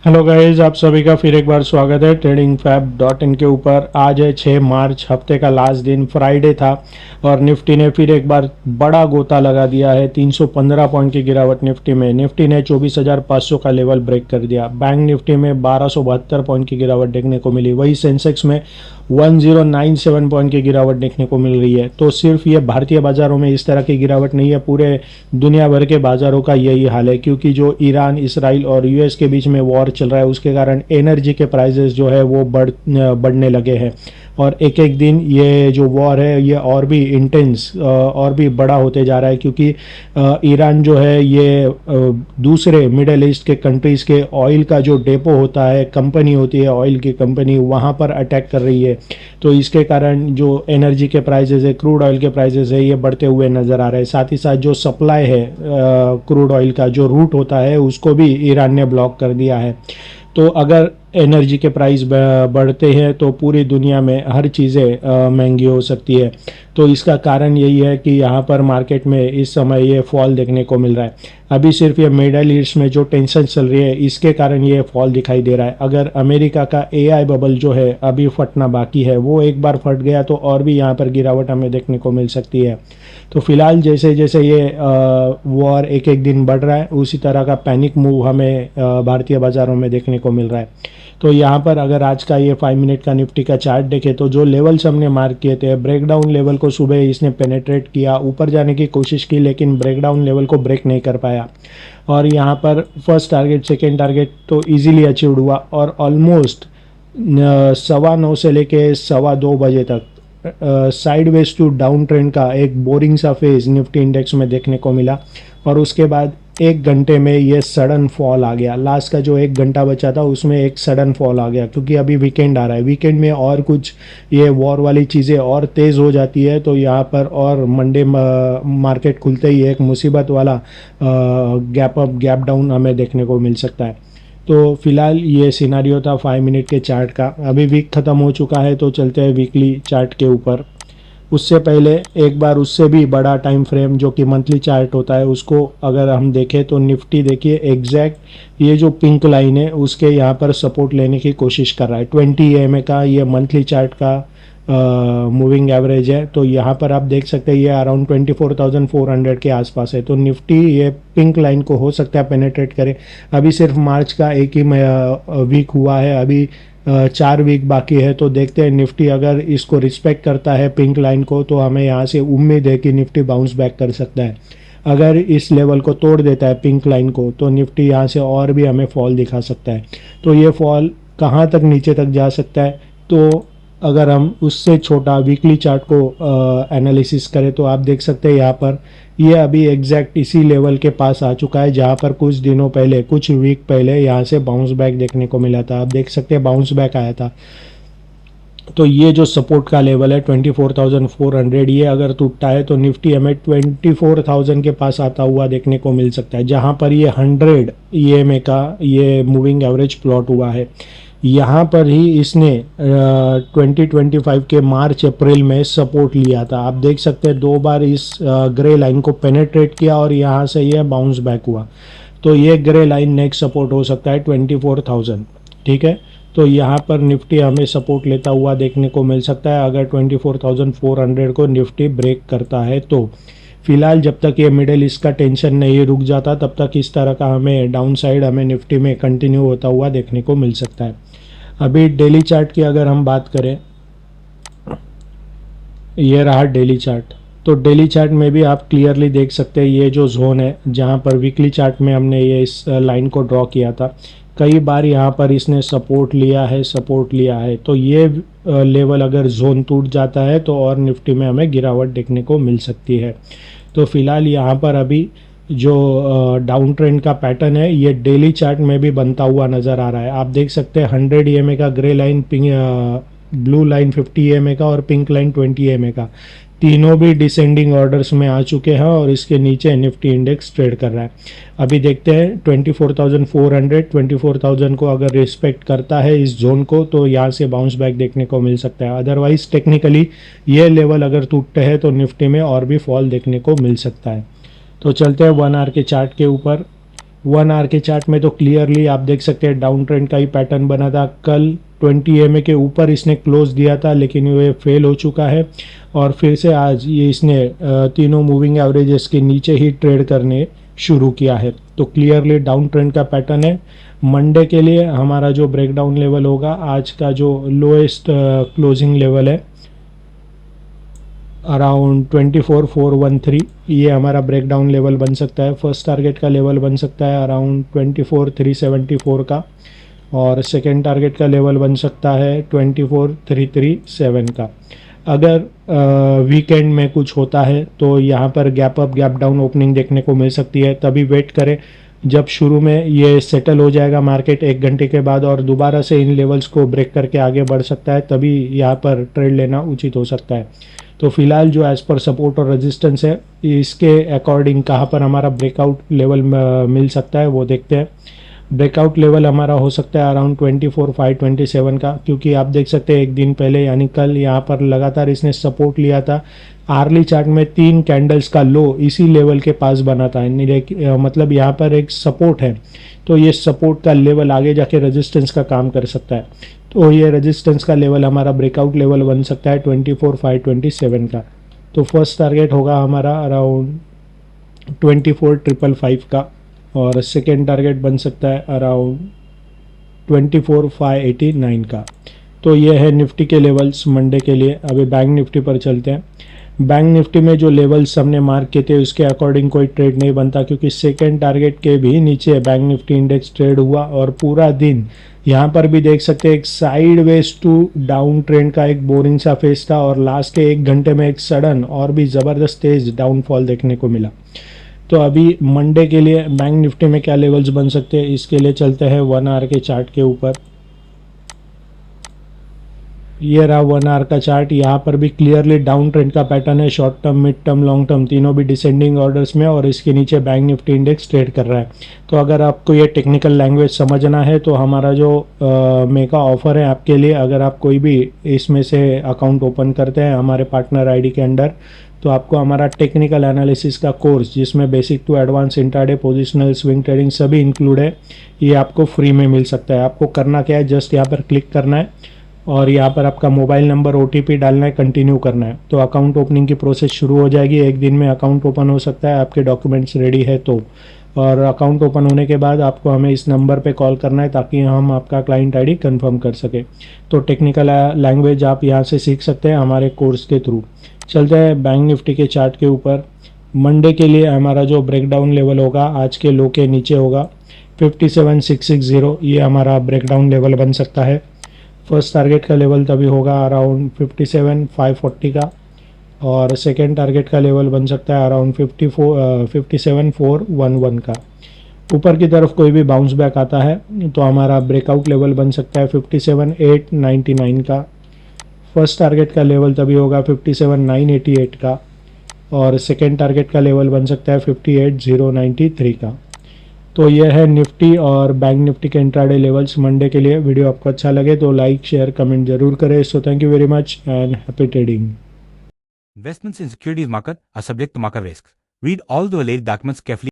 Hello guys, आप सभी का फिर एक बार स्वागत है ट्रेडिंग फैब डॉट इन के ऊपर। आज है 6 मार्च, हफ्ते का लास्ट दिन, फ्राइडे था और निफ्टी ने फिर एक बार बड़ा गोता लगा दिया है। 315 पॉइंट की गिरावट निफ्टी ने 24,500 का लेवल ब्रेक कर दिया। बैंक निफ्टी में 1272 पॉइंट की गिरावट देखने को मिली। वही सेंसेक्स में 1097 पॉइंट की गिरावट देखने को मिल रही है। तो सिर्फ ये भारतीय बाज़ारों में इस तरह की गिरावट नहीं है, पूरे दुनिया भर के बाज़ारों का यही हाल है, क्योंकि जो ईरान, इसराइल और यूएस के बीच में वॉर चल रहा है उसके कारण एनर्जी के प्राइसेस जो है वो बढ़ने लगे हैं। और एक एक दिन ये जो वॉर है ये और भी इंटेंस और भी बड़ा होते जा रहा है, क्योंकि ईरान जो है ये दूसरे मिडल ईस्ट के कंट्रीज़ के ऑयल का जो डेपो होता है, कंपनी होती है ऑयल की कंपनी, वहाँ पर अटैक कर रही है। तो इसके कारण जो एनर्जी के प्राइसेस है, क्रूड ऑयल के प्राइसेस है, ये बढ़ते हुए नज़र आ रहे हैं। साथ ही साथ जो सप्लाई है क्रूड ऑयल का जो रूट होता है उसको भी ईरान ने ब्लॉक कर दिया है। तो अगर एनर्जी के प्राइस बढ़ते हैं तो पूरी दुनिया में हर चीज़ें महंगी हो सकती है। तो इसका कारण यही है कि यहाँ पर मार्केट में इस समय ये फॉल देखने को मिल रहा है। अभी सिर्फ ये मिडल ईस्ट में जो टेंशन चल रही है इसके कारण ये फॉल दिखाई दे रहा है। अगर अमेरिका का एआई बबल जो है अभी फटना बाकी है, वो एक बार फट गया तो और भी यहाँ पर गिरावट हमें देखने को मिल सकती है। तो फिलहाल जैसे जैसे ये वॉर एक एक दिन बढ़ रहा है उसी तरह का पैनिक मूव हमें भारतीय बाज़ारों में देखने को मिल रहा है। तो यहाँ पर अगर आज का ये 5 मिनट का निफ्टी का चार्ट देखें तो जो लेवल्स हमने मार्क किए थे, ब्रेकडाउन लेवल को सुबह इसने पेनेट्रेट किया, ऊपर जाने की कोशिश की, लेकिन ब्रेकडाउन लेवल को ब्रेक नहीं कर पाया। और यहाँ पर फर्स्ट टारगेट, सेकेंड टारगेट तो इजीली अचीव हुआ और ऑलमोस्ट 9:15 से लेके 2:15 तक साइडवेज टू डाउन ट्रेंड का एक बोरिंग सा फेज निफ्टी इंडेक्स में देखने को मिला। और उसके बाद एक घंटे में ये सडन फॉल आ गया। लास्ट का जो एक घंटा बचा था उसमें एक सडन फॉल आ गया, क्योंकि अभी वीकेंड आ रहा है। वीकेंड में और कुछ ये वॉर वाली चीज़ें और तेज़ हो जाती है, तो यहाँ पर और मंडे मार्केट खुलते ही एक मुसीबत वाला गैप अप गैप डाउन हमें देखने को मिल सकता है। तो फिलहाल ये सिनारियो था 5 मिनट के चार्ट का। अभी वीक ख़त्म हो चुका है तो चलते हैं वीकली चार्ट के ऊपर। उससे पहले एक बार उससे भी बड़ा टाइम फ्रेम जो कि मंथली चार्ट होता है उसको अगर हम देखें तो निफ्टी देखिए एग्जैक्ट ये जो पिंक लाइन है उसके यहाँ पर सपोर्ट लेने की कोशिश कर रहा है। 20 EMA का ये मंथली चार्ट का मूविंग एवरेज है। तो यहाँ पर आप देख सकते हैं ये अराउंड 24,400 के आसपास है। तो निफ्टी ये पिंक लाइन को हो सकता है पेनेट्रेट करे। अभी सिर्फ मार्च का एक ही वीक हुआ है, अभी 4 वीक बाकी है। तो देखते हैं निफ्टी अगर इसको रिस्पेक्ट करता है पिंक लाइन को तो हमें यहाँ से उम्मीद है कि निफ्टी बाउंस बैक कर सकता है। अगर इस लेवल को तोड़ देता है पिंक लाइन को तो निफ्टी यहाँ से और भी हमें फॉल दिखा सकता है। तो ये फॉल कहाँ तक नीचे तक जा सकता है, तो अगर हम उससे छोटा वीकली चार्ट को एनालिसिस करें तो आप देख सकते हैं यहाँ पर ये अभी एग्जैक्ट इसी लेवल के पास आ चुका है, जहाँ पर कुछ दिनों पहले, कुछ वीक पहले यहाँ से बाउंस बैक देखने को मिला था। आप देख सकते हैं बाउंस बैक आया था। तो ये जो सपोर्ट का लेवल है 24,400, ये अगर टूटता है तो निफ्टी हमें 24,000 के पास आता हुआ देखने को मिल सकता है, जहाँ पर ये 100 EMA का ये मूविंग एवरेज प्लॉट हुआ है। यहाँ पर ही इसने 2025 के मार्च अप्रैल में सपोर्ट लिया था। आप देख सकते हैं 2 बार इस ग्रे लाइन को पेनेट्रेट किया और यहाँ से ये बाउंस बैक हुआ। तो ये ग्रे लाइन नेक्स्ट सपोर्ट हो सकता है 24,000। ठीक है, तो यहाँ पर निफ्टी हमें सपोर्ट लेता हुआ देखने को मिल सकता है अगर 24,400 को निफ्टी ब्रेक करता है तो। फिलहाल जब तक ये मिडिल ईस्ट का टेंशन नहीं रुक जाता तब तक इस तरह का हमें डाउन साइड हमें निफ्टी में कंटिन्यू होता हुआ देखने को मिल सकता है। अभी डेली चार्ट की अगर हम बात करें, ये रहा डेली चार्ट। तो डेली चार्ट में भी आप क्लियरली देख सकते हैं ये जो जोन है जहाँ पर वीकली चार्ट में हमने ये इस लाइन को ड्रॉ किया था, कई बार यहाँ पर इसने सपोर्ट लिया है। तो ये लेवल अगर जोन टूट जाता है तो और निफ्टी में हमें गिरावट देखने को मिल सकती है। तो फिलहाल यहाँ पर अभी जो डाउन ट्रेंड का पैटर्न है ये डेली चार्ट में भी बनता हुआ नज़र आ रहा है। आप देख सकते हैं 100 EMA का grey line, blue line 50 EMA का और पिंक लाइन 20 EMA का, तीनों भी डिसेंडिंग ऑर्डर्स में आ चुके हैं और इसके नीचे निफ्टी इंडेक्स ट्रेड कर रहा है। अभी देखते हैं 24,400, 24,000 को अगर रिस्पेक्ट करता है इस जोन को तो यहाँ से बाउंस बैक देखने को मिल सकता है। अदरवाइज टेक्निकली ये लेवल अगर टूटते हैं तो निफ्टी में और भी फॉल देखने को मिल सकता है। तो चलते हैं 1 आवर के चार्ट के ऊपर। 1 आवर के चार्ट में तो क्लियरली आप देख सकते हैं डाउन ट्रेंड का ही पैटर्न बना था। कल 20 EMA के ऊपर इसने क्लोज दिया था लेकिन ये फेल हो चुका है और फिर से आज ये इसने तीनों मूविंग एवरेजेस के नीचे ही ट्रेड करने शुरू किया है। तो क्लियरली डाउन ट्रेंड का पैटर्न है। मंडे के लिए हमारा जो ब्रेकडाउन लेवल होगा, आज का जो लोएस्ट क्लोजिंग लेवल है अराउंड 24,413, ये हमारा ब्रेकडाउन लेवल बन सकता है। फर्स्ट टारगेट का लेवल बन सकता है अराउंड 24,374 का और सेकेंड टारगेट का लेवल बन सकता है 24,337 का। अगर वीकेंड में कुछ होता है तो यहाँ पर gap up gap down opening देखने को मिल सकती है, तभी वेट करें। जब शुरू में ये सेटल हो जाएगा मार्केट 1 घंटे के बाद और दोबारा से इन लेवल्स को ब्रेक करके आगे बढ़ सकता है, तभी यहाँ पर ट्रेड लेना उचित हो सकता है। तो फिलहाल जो एज पर सपोर्ट और रेजिस्टेंस है, इसके अकॉर्डिंग कहाँ पर हमारा ब्रेकआउट लेवल मिल सकता है वो देखते हैं। ब्रेकआउट लेवल हमारा हो सकता है अराउंड 24,527 का, क्योंकि आप देख सकते हैं एक दिन पहले यानी कल यहाँ पर लगातार इसने सपोर्ट लिया था। आर्ली चार्ट में 3 कैंडल्स का लो इसी लेवल के पास बना था, मतलब यहाँ पर एक सपोर्ट है। तो ये सपोर्ट का लेवल आगे जाके रेजिस्टेंस का काम कर सकता है। तो ये रेजिस्टेंस का लेवल हमारा ब्रेकआउट लेवल बन सकता है 24,527 का। तो फर्स्ट टारगेट होगा हमारा अराउंड 24,555 का और सेकेंड टारगेट बन सकता है अराउंड 24,589 का। तो ये है निफ्टी के लेवल्स मंडे के लिए। अभी बैंक निफ्टी पर चलते हैं। बैंक निफ्टी में जो लेवल्स हमने मार्क किए थे उसके अकॉर्डिंग कोई ट्रेड नहीं बनता, क्योंकि सेकेंड टारगेट के भी नीचे बैंक निफ्टी इंडेक्स ट्रेड हुआ और पूरा दिन यहाँ पर भी देख सकते हैं एक साइडवेज टू डाउन ट्रेंड का एक बोरिंग सा फेस था और लास्ट के 1 घंटे में एक सडन और भी ज़बरदस्त तेज डाउनफॉल देखने को मिला। तो अभी मंडे के लिए बैंक निफ्टी में क्या लेवल्स बन सकते हैं, इसके लिए चलते हैं 1 आवर के चार्ट के ऊपर। ये रहा 1 आवर का चार्ट। यहाँ पर भी क्लियरली डाउन ट्रेंड का पैटर्न है। Short term, mid term, long term तीनों भी डिसेंडिंग ऑर्डर्स में और इसके नीचे बैंक निफ्टी इंडेक्स ट्रेड कर रहा है। तो अगर आपको ये टेक्निकल लैंग्वेज समझना है तो हमारा जो मेगा ऑफर है आपके लिए, अगर आप कोई भी इसमें से अकाउंट ओपन करते हैं हमारे पार्टनर आईडी के अंडर, तो आपको हमारा टेक्निकल एनालिसिस का कोर्स, जिसमें basic to advance intraday, positional, swing trading सभी इंक्लूड है, ये आपको फ्री में मिल सकता है। आपको करना क्या है, जस्ट यहाँ पर क्लिक करना है और यहाँ पर आपका मोबाइल नंबर, OTP डालना है, कंटिन्यू करना है। तो अकाउंट ओपनिंग की प्रोसेस शुरू हो जाएगी। एक दिन में अकाउंट ओपन हो सकता है, आपके डॉक्यूमेंट्स रेडी है तो। और अकाउंट ओपन होने के बाद आपको हमें इस नंबर पे कॉल करना है ताकि हम आपका क्लाइंट आईडी कंफर्म कर सके। तो टेक्निकल लैंग्वेज आप यहाँ से सीख सकते हैं हमारे कोर्स के थ्रू। चलते हैं बैंक निफ्टी के चार्ट के ऊपर। मंडे के लिए हमारा जो ब्रेकडाउन लेवल होगा आज के लो के नीचे होगा 57,660, ये हमारा ब्रेकडाउन लेवल बन सकता है। फर्स्ट टारगेट का लेवल तभी होगा अराउंड 57,540 का और सेकेंड टारगेट का लेवल बन सकता है अराउंड 57,411 का। ऊपर की तरफ कोई भी बाउंस बैक आता है तो हमारा ब्रेकआउट लेवल बन सकता है 57,899 का। फर्स्ट टारगेट का लेवल तभी होगा 57,988 का और सेकेंड टारगेट का लेवल बन सकता है 58,093 का। तो यह है निफ्टी और बैंक निफ्टी के इंट्राडे लेवल्स मंडे के लिए। वीडियो आपको अच्छा लगे तो लाइक, शेयर, कमेंट जरूर करें। So thank you very much and happy trading. Investments in securities market are subject to market risks. Read all the related documents carefully.